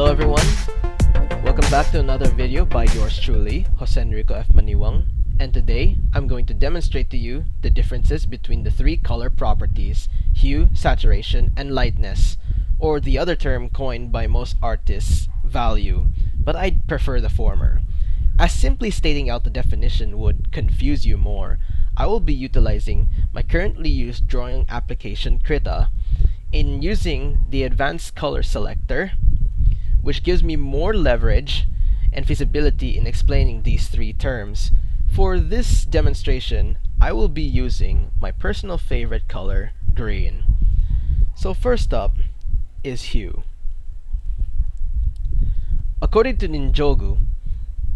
Hello everyone, welcome back to another video by yours truly, Jose Enrico F. Maniwang, and today I'm going to demonstrate to you the differences between the three color properties, hue, saturation, and lightness, or the other term coined by most artists, value, but I'd prefer the former. As simply stating out the definition would confuse you more, I will be utilizing my currently used drawing application Krita in using the advanced color selector, which gives me more leverage and feasibility in explaining these three terms. For this demonstration, I will be using my personal favorite color, green. So first up is hue. According to Ninjogu,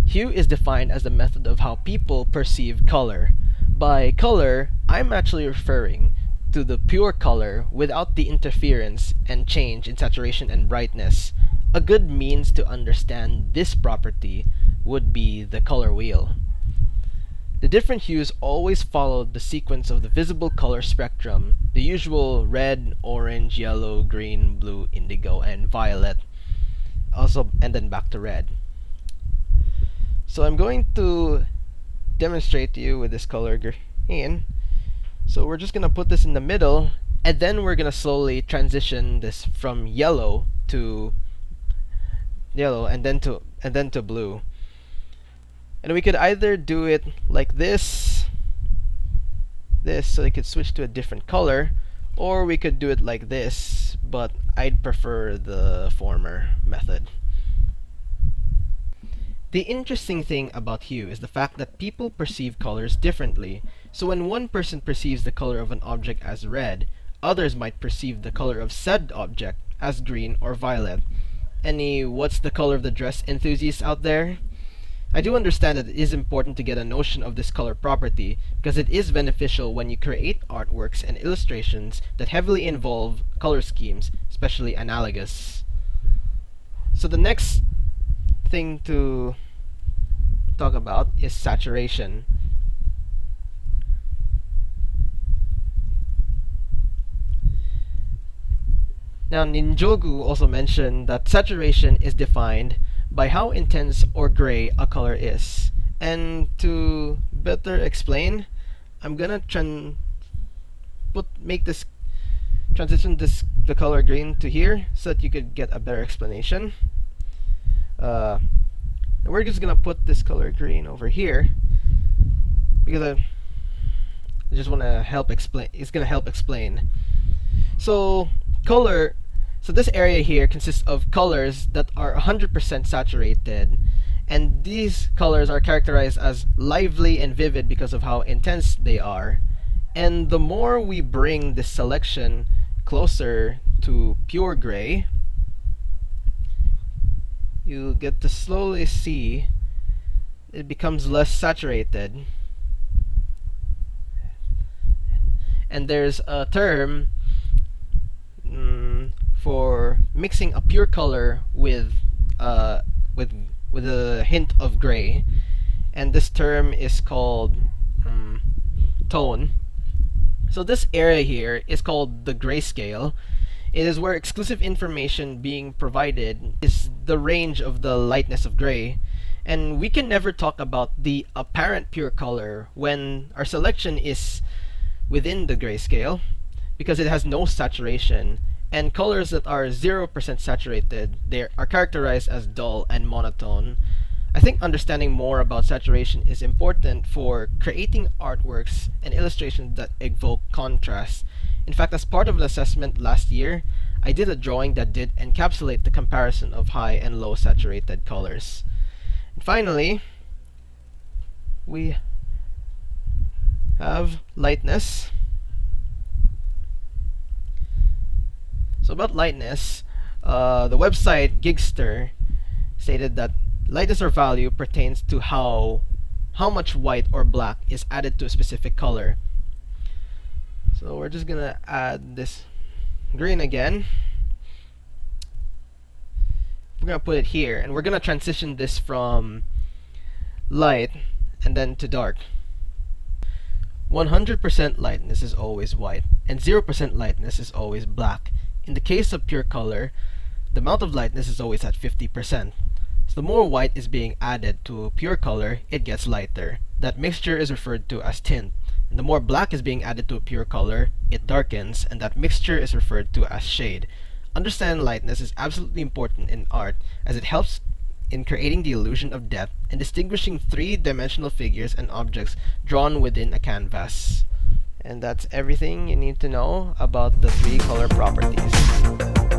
hue is defined as the method of how people perceive color. By color, I'm actually referring to the pure color without the interference and change in saturation and brightness. A good means to understand this property would be the color wheel. The different hues always followed the sequence of the visible color spectrum, the usual red, orange, yellow, green, blue, indigo, and violet, and then back to red. So I'm going to demonstrate to you with this color green. So we're just gonna put this in the middle, and then we're gonna slowly transition this from yellow and then to blue. And we could either do it like this, so they could switch to a different color, or we could do it like this, but I'd prefer the former method. The interesting thing about hue is the fact that people perceive colors differently. So when one person perceives the color of an object as red, others might perceive the color of said object as green or violet. Any what's the color of the dress enthusiasts out there? I do understand that it is important to get a notion of this color property because it is beneficial when you create artworks and illustrations that heavily involve color schemes, especially analogous. So the next thing to talk about is saturation. Now, Ninjogu also mentioned that saturation is defined by how intense or gray a color is. And to better explain, I'm gonna transition the color green to here so that you could get a better explanation. And we're just gonna put this color green over here because I just want to help explain. It's gonna help explain. So this area here consists of colors that are 100% saturated, and these colors are characterized as lively and vivid because of how intense they are. And the more we bring this selection closer to pure gray, you get to slowly see it becomes less saturated. And there's a term for mixing a pure color with a hint of gray, and this term is called tone. So this area here is called the grayscale. It is where exclusive information being provided is the range of the lightness of gray, and we can never talk about the apparent pure color when our selection is within the grayscale because it has no saturation. And colors that are 0% saturated, they are characterized as dull and monotone. I think understanding more about saturation is important for creating artworks and illustrations that evoke contrast. In fact, as part of an assessment last year, I did a drawing that did encapsulate the comparison of high and low saturated colors. And finally, we have lightness. So about lightness, the website Gigster stated that lightness or value pertains to how much white or black is added to a specific color. So we're just gonna add this green again. We're gonna put it here, and we're gonna transition this from light and then to dark. 100% lightness is always white, and 0% lightness is always black. In the case of pure color, the amount of lightness is always at 50%. So the more white is being added to pure color, it gets lighter. That mixture is referred to as tint. And the more black is being added to a pure color, it darkens, and that mixture is referred to as shade. Understanding lightness is absolutely important in art, as it helps in creating the illusion of depth and distinguishing three-dimensional figures and objects drawn within a canvas. And that's everything you need to know about the three color properties.